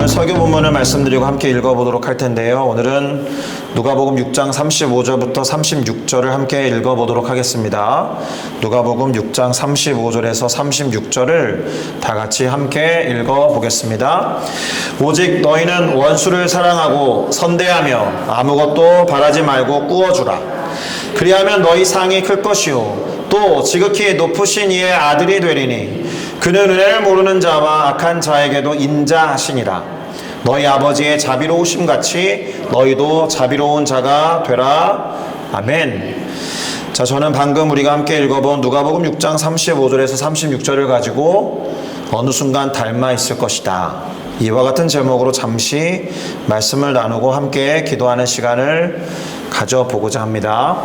오늘 설교 본문을 말씀드리고 함께 읽어보도록 할 텐데요. 오늘은 누가복음 6장 35절부터 36절을 함께 읽어보도록 하겠습니다. 누가복음 6장 35절에서 36절을 다 같이 함께 읽어보겠습니다. 오직 너희는 원수를 사랑하고 선대하며 아무것도 바라지 말고 꾸어주라. 그리하면 너희 상이 클 것이요 또 지극히 높으신 이의 아들이 되리니 그는 은혜를 모르는 자와 악한 자에게도 인자하시니라. 너희 아버지의 자비로우심 같이 너희도 자비로운 자가 되라. 아멘. 자, 저는 방금 우리가 함께 읽어본 누가복음 6장 35절에서 36절을 가지고 어느 순간 닮아 있을 것이다, 이와 같은 제목으로 잠시 말씀을 나누고 함께 기도하는 시간을 가져보고자 합니다.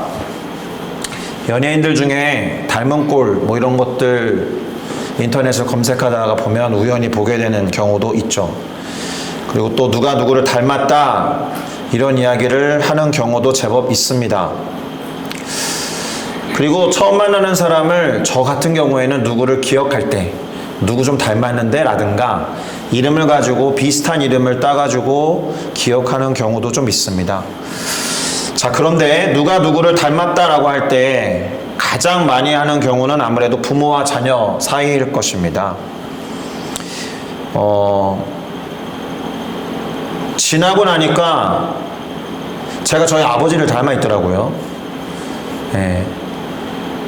연예인들 중에 닮은 꼴 이런 것들 인터넷을 검색하다가 보면 우연히 보게 되는 경우도 있죠. 그리고 또 누가 누구를 닮았다 이런 이야기를 하는 경우도 제법 있습니다. 그리고 처음 만나는 사람을 저 같은 경우에는 누구를 기억할 때 누구 좀 닮았는데 라든가 이름을 가지고 비슷한 이름을 따가지고 기억하는 경우도 좀 있습니다. 자, 그런데 누가 누구를 닮았다라고 할 때 가장 많이 하는 경우는 아무래도 부모와 자녀 사이일 것입니다. 지나고 나니까 제가 저희 아버지를 닮아 있더라고요.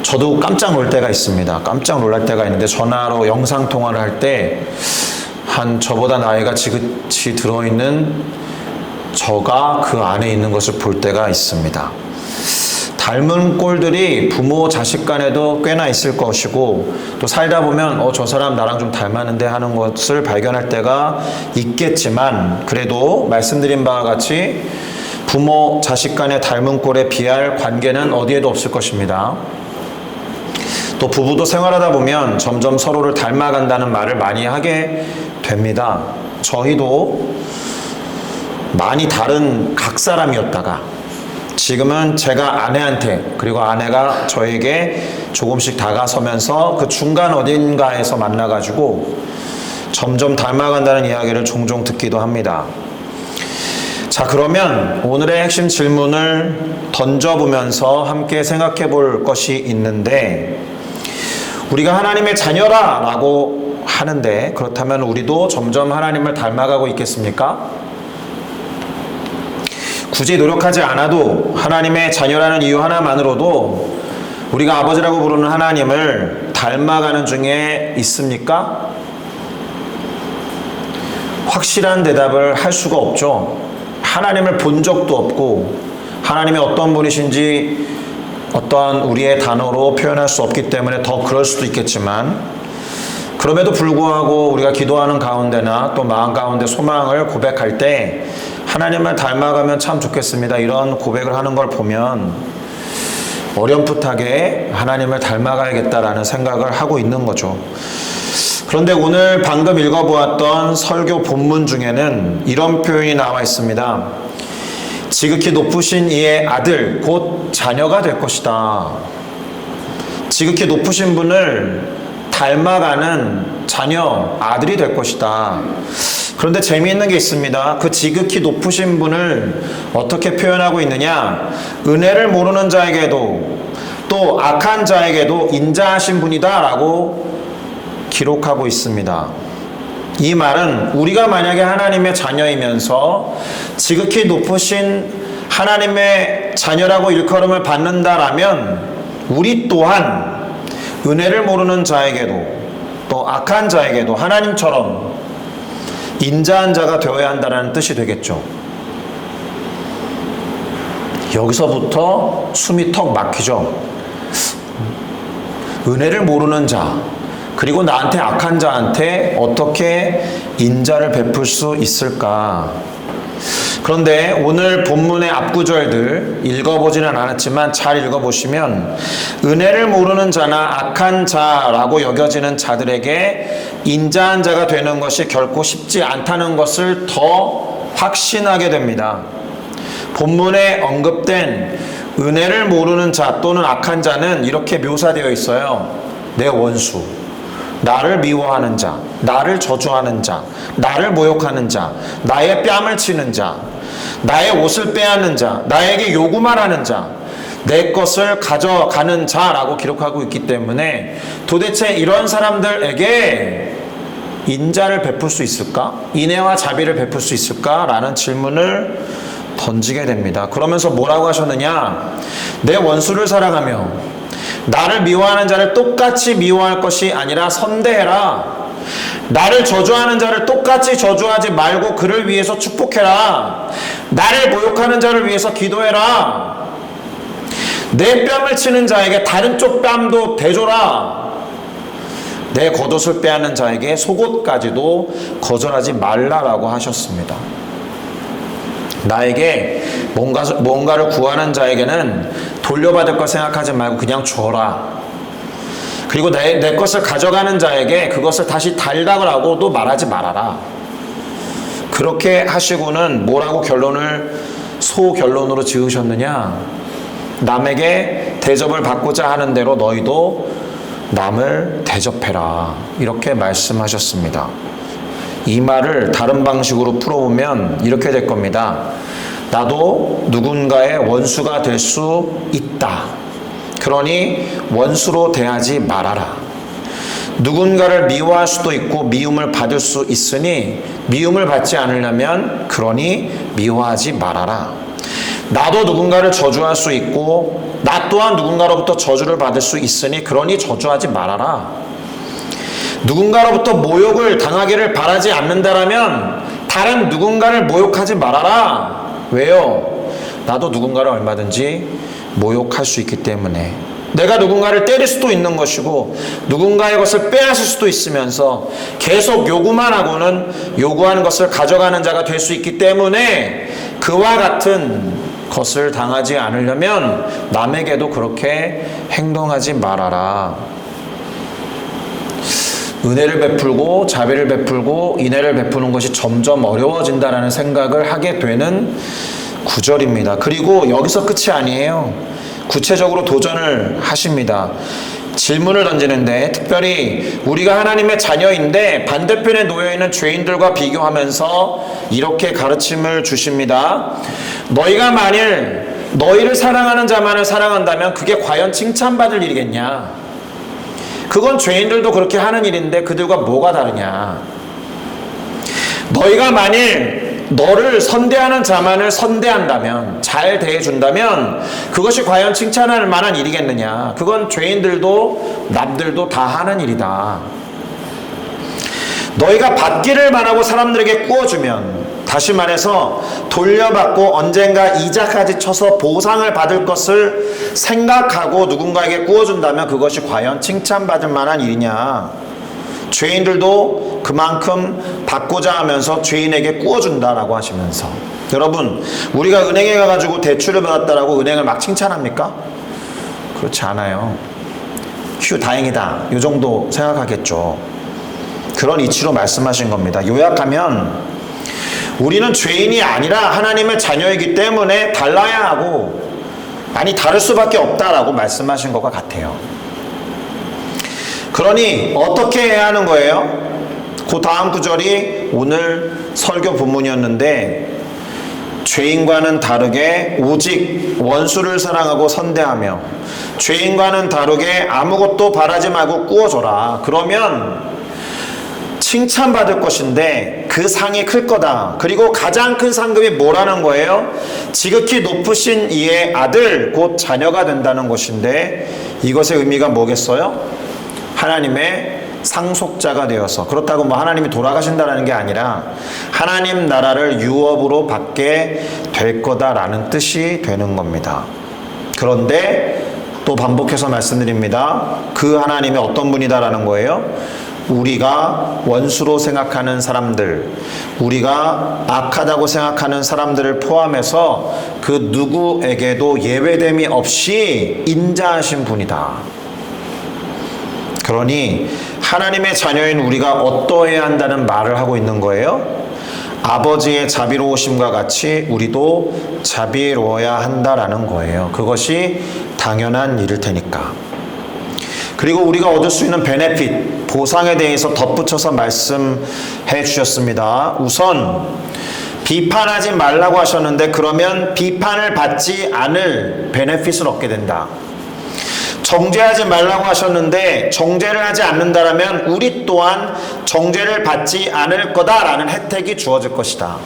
저도 깜짝 놀 때가 있습니다. 깜짝 놀랄 때가 있는데 전화로 영상통화를 할 때 한 저보다 나이가 지긋이 들어있는 저가 그 안에 있는 것을 볼 때가 있습니다. 닮은 꼴들이 부모 자식 간에도 꽤나 있을 것이고 또 살다 보면 저 사람 나랑 좀 닮았는데 하는 것을 발견할 때가 있겠지만 그래도 말씀드린 바와 같이 부모 자식 간의 닮은 꼴에 비할 관계는 어디에도 없을 것입니다. 또 부부도 생활하다 보면 점점 서로를 닮아간다는 말을 많이 하게 됩니다. 저희도 많이 다른 각 사람이었다가 지금은 제가 아내한테 그리고 아내가 저에게 조금씩 다가서면서 그 중간 어딘가에서 만나가지고 점점 닮아간다는 이야기를 종종 듣기도 합니다. 자, 그러면 오늘의 핵심 질문을 던져보면서 함께 생각해 볼 것이 있는데, 우리가 하나님의 자녀라 라고 하는데 그렇다면 우리도 점점 하나님을 닮아가고 있겠습니까? 굳이 노력하지 않아도 하나님의 자녀라는 이유 하나만으로도 우리가 아버지라고 부르는 하나님을 닮아가는 중에 있습니까? 확실한 대답을 할 수가 없죠. 하나님을 본 적도 없고 하나님이 어떤 분이신지 어떠한 우리의 단어로 표현할 수 없기 때문에 더 그럴 수도 있겠지만, 그럼에도 불구하고 우리가 기도하는 가운데나 또 마음 가운데 소망을 고백할 때 하나님을 닮아가면 참 좋겠습니다, 이런 고백을 하는 걸 보면 어렴풋하게 하나님을 닮아가야겠다라는 생각을 하고 있는 거죠. 그런데 오늘 방금 읽어보았던 설교 본문 중에는 이런 표현이 나와 있습니다. 지극히 높으신 이의 아들 곧 자녀가 될 것이다. 지극히 높으신 분을 닮아가는 자녀, 아들이 될 것이다. 그런데 재미있는 게 있습니다. 그 지극히 높으신 분을 어떻게 표현하고 있느냐? 은혜를 모르는 자에게도 또 악한 자에게도 인자하신 분이다 라고 기록하고 있습니다. 이 말은 우리가 만약에 하나님의 자녀이면서 지극히 높으신 하나님의 자녀라고 일컬음을 받는다라면 우리 또한 은혜를 모르는 자에게도 또 악한 자에게도 하나님처럼 인자한 자가 되어야 한다는 뜻이 되겠죠. 여기서부터 숨이 턱 막히죠. 은혜를 모르는 자, 그리고 나한테 악한 자한테 어떻게 인자를 베풀 수 있을까? 그런데 오늘 본문의 앞구절들 읽어보지는 않았지만 잘 읽어보시면 은혜를 모르는 자나 악한 자라고 여겨지는 자들에게 인자한 자가 되는 것이 결코 쉽지 않다는 것을 더 확신하게 됩니다. 본문에 언급된 은혜를 모르는 자 또는 악한 자는 이렇게 묘사되어 있어요. 내 원수, 나를 미워하는 자, 나를 저주하는 자, 나를 모욕하는 자, 나의 뺨을 치는 자, 나의 옷을 빼앗는 자, 나에게 요구만 하는 자, 내 것을 가져가는 자라고 기록하고 있기 때문에 도대체 이런 사람들에게 인자를 베풀 수 있을까? 인애와 자비를 베풀 수 있을까? 라는 질문을 던지게 됩니다. 그러면서 뭐라고 하셨느냐? 내 원수를 사랑하며 나를 미워하는 자를 똑같이 미워할 것이 아니라 선대해라. 나를 저주하는 자를 똑같이 저주하지 말고 그를 위해서 축복해라. 나를 모욕하는 자를 위해서 기도해라. 내 뺨을 치는 자에게 다른 쪽 뺨도 대줘라. 내 겉옷을 빼앗는 자에게 속옷까지도 거절하지 말라라고 하셨습니다. 나에게 뭔가를 구하는 자에게는 돌려받을 걸 생각하지 말고 그냥 줘라. 그리고 내 것을 가져가는 자에게 그것을 다시 달라고 하고도 말하지 말아라. 그렇게 하시고는 뭐라고 소결론으로 지으셨느냐? 남에게 대접을 받고자 하는 대로 너희도 남을 대접해라. 이렇게 말씀하셨습니다. 이 말을 다른 방식으로 풀어보면 이렇게 될 겁니다. 나도 누군가의 원수가 될 수 있다. 그러니 원수로 대하지 말아라. 누군가를 미워할 수도 있고 미움을 받을 수 있으니 미움을 받지 않으려면 그러니 미워하지 말아라. 나도 누군가를 저주할 수 있고 나 또한 누군가로부터 저주를 받을 수 있으니 그러니 저주하지 말아라. 누군가로부터 모욕을 당하기를 바라지 않는다라면 다른 누군가를 모욕하지 말아라. 왜요? 나도 누군가를 얼마든지 모욕할 수 있기 때문에. 내가 누군가를 때릴 수도 있는 것이고 누군가의 것을 빼앗을 수도 있으면서 계속 요구만 하고는 요구하는 것을 가져가는 자가 될 수 있기 때문에 그와 같은 것을 당하지 않으려면 남에게도 그렇게 행동하지 말아라. 은혜를 베풀고 자비를 베풀고 인애를 베푸는 것이 점점 어려워진다라는 생각을 하게 되는 구절입니다. 그리고 여기서 끝이 아니에요. 구체적으로 도전을 하십니다. 질문을 던지는데 특별히 우리가 하나님의 자녀인데 반대편에 놓여있는 죄인들과 비교하면서 이렇게 가르침을 주십니다. 너희가 만일 너희를 사랑하는 자만을 사랑한다면 그게 과연 칭찬받을 일이겠냐? 그건 죄인들도 그렇게 하는 일인데 그들과 뭐가 다르냐? 너희가 만일 너를 선대하는 자만을 선대한다면, 잘 대해준다면 그것이 과연 칭찬할 만한 일이겠느냐? 그건 죄인들도 남들도 다 하는 일이다. 너희가 받기를 바라고 사람들에게 꾸어주면, 다시 말해서 돌려받고 언젠가 이자까지 쳐서 보상을 받을 것을 생각하고 누군가에게 꾸어준다면 그것이 과연 칭찬받을 만한 일이냐? 죄인들도 그만큼 받고자 하면서 죄인에게 꾸어준다라고 하시면서, 여러분, 우리가 은행에 가가지고 대출을 받았다라고 은행을 막 칭찬합니까? 그렇지 않아요. 휴, 다행이다, 이 정도 생각하겠죠. 그런 이치로 말씀하신 겁니다. 요약하면 우리는 죄인이 아니라 하나님의 자녀이기 때문에 달라야 하고, 아니 다를 수밖에 없다라고 말씀하신 것과 같아요. 그러니 어떻게 해야 하는 거예요? 그 다음 구절이 오늘 설교 본문이었는데, 죄인과는 다르게 오직 원수를 사랑하고 선대하며 죄인과는 다르게 아무것도 바라지 말고 꾸어줘라. 그러면 칭찬받을 것인데 그 상이 클 거다. 그리고 가장 큰 상급이 뭐라는 거예요? 지극히 높으신 이의 아들, 곧 자녀가 된다는 것인데, 이것의 의미가 뭐겠어요? 하나님의 상속자가 되어서, 그렇다고 뭐 하나님이 돌아가신다는 게 아니라 하나님 나라를 유업으로 받게 될 거다라는 뜻이 되는 겁니다. 그런데 또 반복해서 말씀드립니다. 그 하나님이 어떤 분이다라는 거예요? 우리가 원수로 생각하는 사람들, 우리가 악하다고 생각하는 사람들을 포함해서 그 누구에게도 예외됨이 없이 인자하신 분이다. 그러니 하나님의 자녀인 우리가 어떠해야 한다는 말을 하고 있는 거예요? 아버지의 자비로우심과 같이 우리도 자비로워야 한다라는 거예요. 그것이 당연한 일일 테니까. 그리고 우리가 얻을 수 있는 베네핏, 보상에 대해서 덧붙여서 말씀해 주셨습니다. 우선 비판하지 말라고 하셨는데 그러면 비판을 받지 않을 베네핏을 얻게 된다. 정죄하지 말라고 하셨는데 정죄를 하지 않는다라면 우리 또한 정죄를 받지 않을 거다라는 혜택이 주어질 것이다.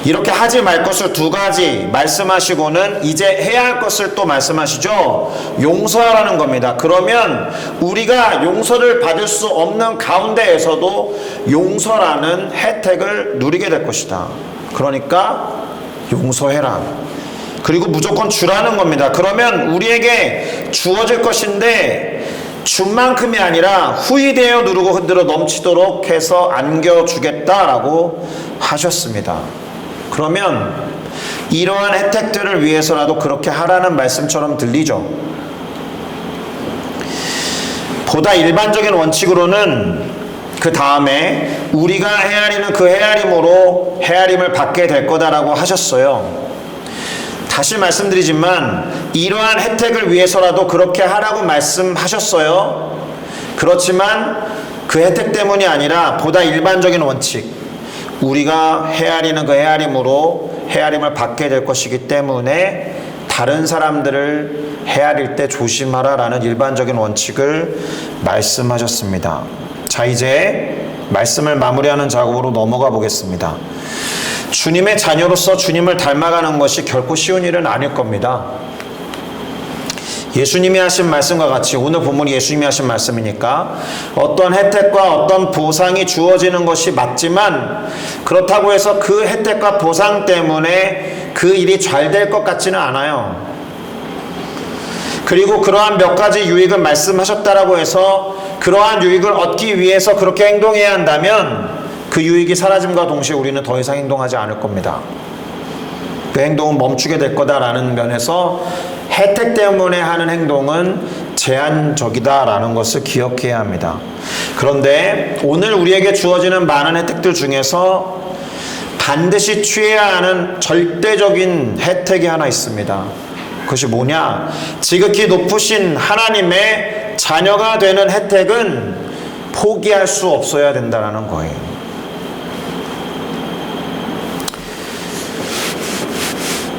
이렇게 하지 말 것을 두 가지 말씀하시고는 이제 해야 할 것을 또 말씀하시죠. 용서하라는 겁니다. 그러면 우리가 용서를 받을 수 없는 가운데에서도 용서라는 혜택을 누리게 될 것이다. 그러니까 용서해라. 그리고 무조건 주라는 겁니다. 그러면 우리에게 주어질 것인데 준 만큼이 아니라 후히되어 누르고 흔들어 넘치도록 해서 안겨주겠다라고 하셨습니다. 그러면 이러한 혜택들을 위해서라도 그렇게 하라는 말씀처럼 들리죠. 보다 일반적인 원칙으로는 그 다음에 우리가 헤아리는 그 헤아림으로 헤아림을 받게 될 거다라고 하셨어요. 다시 말씀드리지만 이러한 혜택을 위해서라도 그렇게 하라고 말씀하셨어요. 그렇지만 그 혜택 때문이 아니라 보다 일반적인 원칙, 우리가 헤아리는 그 헤아림으로 헤아림을 받게 될 것이기 때문에 다른 사람들을 헤아릴 때 조심하라라는 일반적인 원칙을 말씀하셨습니다. 자, 이제 말씀을 마무리하는 작업으로 넘어가 보겠습니다. 주님의 자녀로서 주님을 닮아가는 것이 결코 쉬운 일은 아닐 겁니다. 예수님이 하신 말씀과 같이 오늘 본문이 예수님이 하신 말씀이니까 어떤 혜택과 어떤 보상이 주어지는 것이 맞지만 그렇다고 해서 그 혜택과 보상 때문에 그 일이 잘 될 것 같지는 않아요. 그리고 그러한 몇 가지 유익을 말씀하셨다라고 해서 그러한 유익을 얻기 위해서 그렇게 행동해야 한다면 그 유익이 사라짐과 동시에 우리는 더 이상 행동하지 않을 겁니다. 그 행동은 멈추게 될 거다라는 면에서 혜택 때문에 하는 행동은 제한적이다라는 것을 기억해야 합니다. 그런데 오늘 우리에게 주어지는 많은 혜택들 중에서 반드시 취해야 하는 절대적인 혜택이 하나 있습니다. 그것이 뭐냐? 지극히 높으신 하나님의 자녀가 되는 혜택은 포기할 수 없어야 된다는 거예요.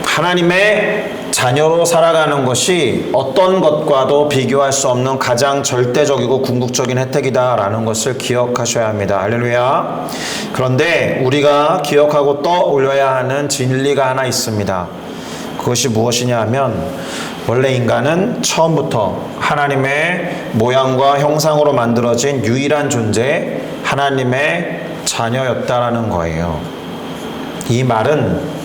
하나님의 자녀로 살아가는 것이 어떤 것과도 비교할 수 없는 가장 절대적이고 궁극적인 혜택이다라는 것을 기억하셔야 합니다. 할렐루야. 그런데 우리가 기억하고 떠올려야 하는 진리가 하나 있습니다. 그것이 무엇이냐 하면 원래 인간은 처음부터 하나님의 모양과 형상으로 만들어진 유일한 존재, 하나님의 자녀였다라는 거예요. 이 말은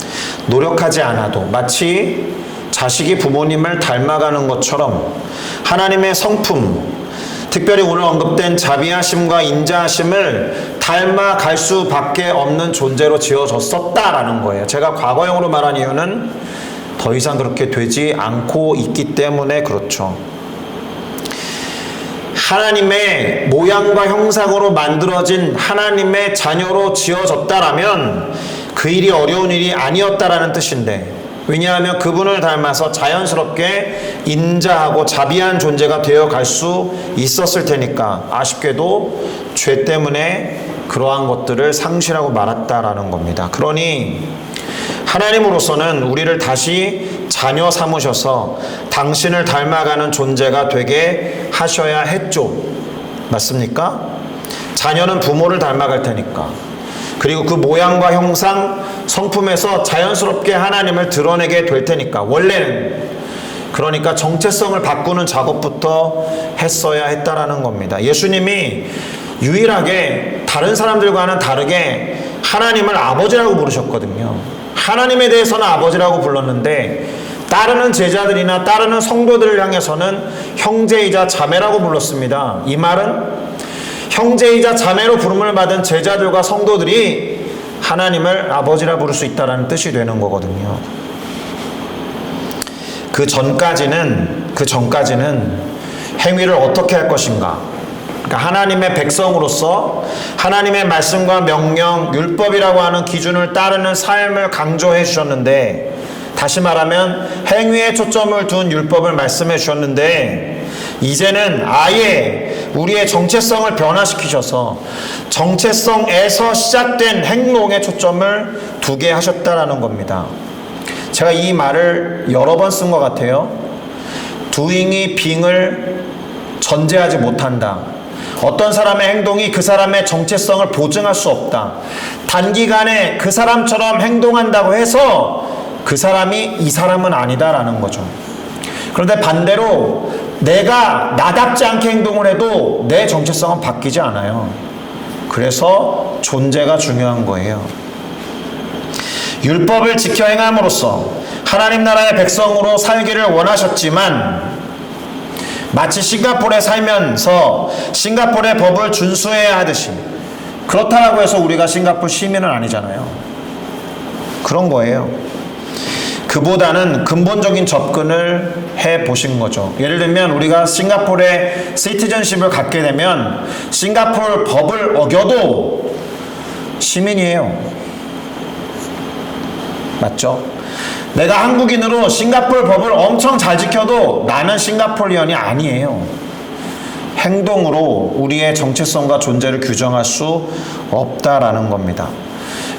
노력하지 않아도 마치 자식이 부모님을 닮아가는 것처럼 하나님의 성품, 특별히 오늘 언급된 자비하심과 인자하심을 닮아갈 수밖에 없는 존재로 지어졌었다라는 거예요. 제가 과거형으로 말한 이유는 더 이상 그렇게 되지 않고 있기 때문에 그렇죠. 하나님의 모양과 형상으로 만들어진 하나님의 자녀로 지어졌다라면 그 일이 어려운 일이 아니었다라는 뜻인데, 왜냐하면 그분을 닮아서 자연스럽게 인자하고 자비한 존재가 되어갈 수 있었을 테니까 아쉽게도 죄 때문에 그러한 것들을 상실하고 말았다라는 겁니다. 그러니 하나님으로서는 우리를 다시 자녀 삼으셔서 당신을 닮아가는 존재가 되게 하셔야 했죠. 맞습니까? 자녀는 부모를 닮아갈 테니까. 그리고 그 모양과 형상, 성품에서 자연스럽게 하나님을 드러내게 될 테니까. 원래는. 그러니까 정체성을 바꾸는 작업부터 했어야 했다라는 겁니다. 예수님이 유일하게 다른 사람들과는 다르게 하나님을 아버지라고 부르셨거든요. 하나님에 대해서는 아버지라고 불렀는데 따르는 제자들이나 따르는 성도들을 향해서는 형제이자 자매라고 불렀습니다. 이 말은 형제이자 자매로 부름을 받은 제자들과 성도들이 하나님을 아버지라 부를 수 있다는 뜻이 되는 거거든요. 그 전까지는 행위를 어떻게 할 것인가? 그러니까 하나님의 백성으로서 하나님의 말씀과 명령, 율법이라고 하는 기준을 따르는 삶을 강조해 주셨는데, 다시 말하면 행위에 초점을 둔 율법을 말씀해 주셨는데, 이제는 아예 우리의 정체성을 변화시키셔서 정체성에서 시작된 행동에 초점을 두게 하셨다라는 겁니다. 제가 이 말을 여러 번 쓴 것 같아요. doing이 being을 전제하지 못한다. 어떤 사람의 행동이 그 사람의 정체성을 보증할 수 없다. 단기간에 그 사람처럼 행동한다고 해서 그 사람이 이 사람은 아니다라는 거죠. 그런데 반대로 내가 나답지 않게 행동을 해도 내 정체성은 바뀌지 않아요. 그래서 존재가 중요한 거예요. 율법을 지켜 행함으로써 하나님 나라의 백성으로 살기를 원하셨지만 마치 싱가포르에 살면서 싱가포르의 법을 준수해야 하듯이, 그렇다고 해서 우리가 싱가포르 시민은 아니잖아요. 그런 거예요. 그보다는 근본적인 접근을 해 보신 거죠. 예를 들면 우리가 싱가포르의 시티즌십을 갖게 되면 싱가포르 법을 어겨도 시민이에요. 맞죠? 내가 한국인으로 싱가포르 법을 엄청 잘 지켜도 나는 싱가포르인이 아니에요. 행동으로 우리의 정체성과 존재를 규정할 수 없다라는 겁니다.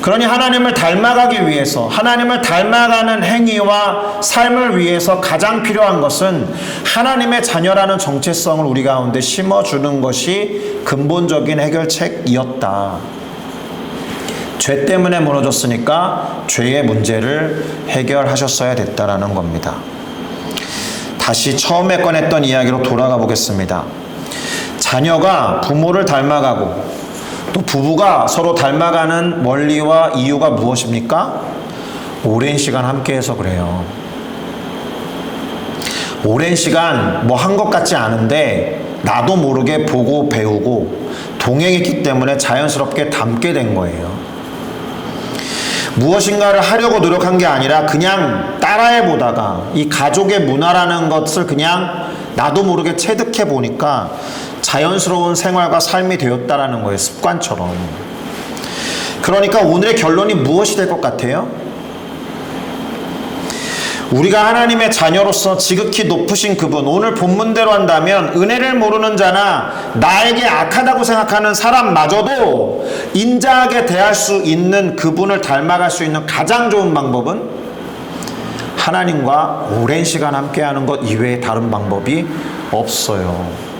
그러니 하나님을 닮아가기 위해서, 하나님을 닮아가는 행위와 삶을 위해서 가장 필요한 것은 하나님의 자녀라는 정체성을 우리 가운데 심어주는 것이 근본적인 해결책이었다. 죄 때문에 무너졌으니까 죄의 문제를 해결하셨어야 됐다라는 겁니다. 다시 처음에 꺼냈던 이야기로 돌아가 보겠습니다. 자녀가 부모를 닮아가고 또 부부가 서로 닮아가는 원리와 이유가 무엇입니까? 오랜 시간 함께해서 그래요. 오랜 시간 뭐 한 것 같지 않은데 나도 모르게 보고 배우고 동행했기 때문에 자연스럽게 닮게 된 거예요. 무엇인가를 하려고 노력한 게 아니라 그냥 따라해 보다가 이 가족의 문화라는 것을 그냥 나도 모르게 체득해 보니까 자연스러운 생활과 삶이 되었다라는 거예요. 습관처럼. 그러니까 오늘의 결론이 무엇이 될 것 같아요? 우리가 하나님의 자녀로서 지극히 높으신 그분, 오늘 본문대로 한다면 은혜를 모르는 자나 나에게 악하다고 생각하는 사람마저도 인자하게 대할 수 있는 그분을 닮아갈 수 있는 가장 좋은 방법은 하나님과 오랜 시간 함께하는 것 이외에 다른 방법이 없어요.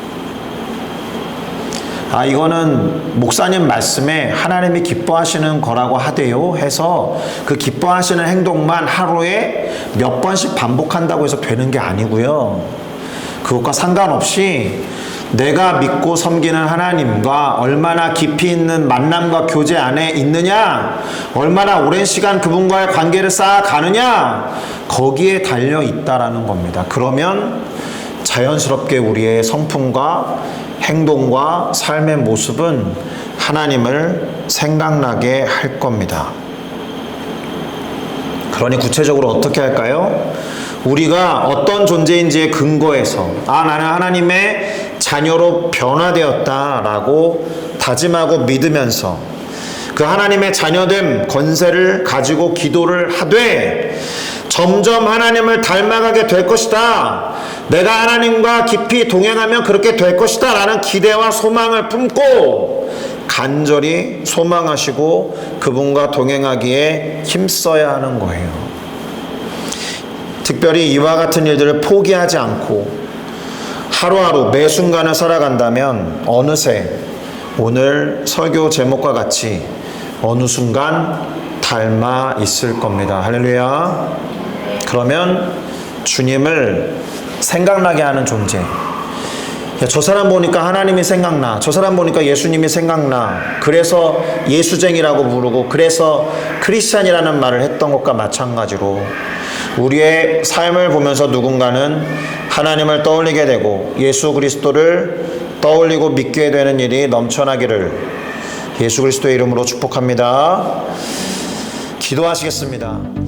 이거는 목사님 말씀에 하나님이 기뻐하시는 거라고 하대요 해서 그 기뻐하시는 행동만 하루에 몇 번씩 반복한다고 해서 되는 게 아니고요. 그것과 상관없이 내가 믿고 섬기는 하나님과 얼마나 깊이 있는 만남과 교제 안에 있느냐, 얼마나 오랜 시간 그분과의 관계를 쌓아가느냐, 거기에 달려 있다라는 겁니다. 그러면 자연스럽게 우리의 성품과 행동과 삶의 모습은 하나님을 생각나게 할 겁니다. 그러니 구체적으로 어떻게 할까요? 우리가 어떤 존재인지에 근거해서 나는 하나님의 자녀로 변화되었다라고 다짐하고 믿으면서 그 하나님의 자녀됨 권세를 가지고 기도를 하되 점점 하나님을 닮아가게 될 것이다. 내가 하나님과 깊이 동행하면 그렇게 될 것이다 라는 기대와 소망을 품고 간절히 소망하시고 그분과 동행하기에 힘써야 하는 거예요. 특별히 이와 같은 일들을 포기하지 않고 하루하루 매 순간을 살아간다면 어느새 오늘 설교 제목과 같이 어느 순간 닮아 있을 겁니다. 할렐루야. 그러면 주님을 생각나게 하는 존재. 저 사람 보니까 하나님이 생각나. 저 사람 보니까 예수님이 생각나. 그래서 예수쟁이라고 부르고 그래서 크리스찬이라는 말을 했던 것과 마찬가지로 우리의 삶을 보면서 누군가는 하나님을 떠올리게 되고 예수 그리스도를 떠올리고 믿게 되는 일이 넘쳐나기를 예수 그리스도의 이름으로 축복합니다. 기도하시겠습니다.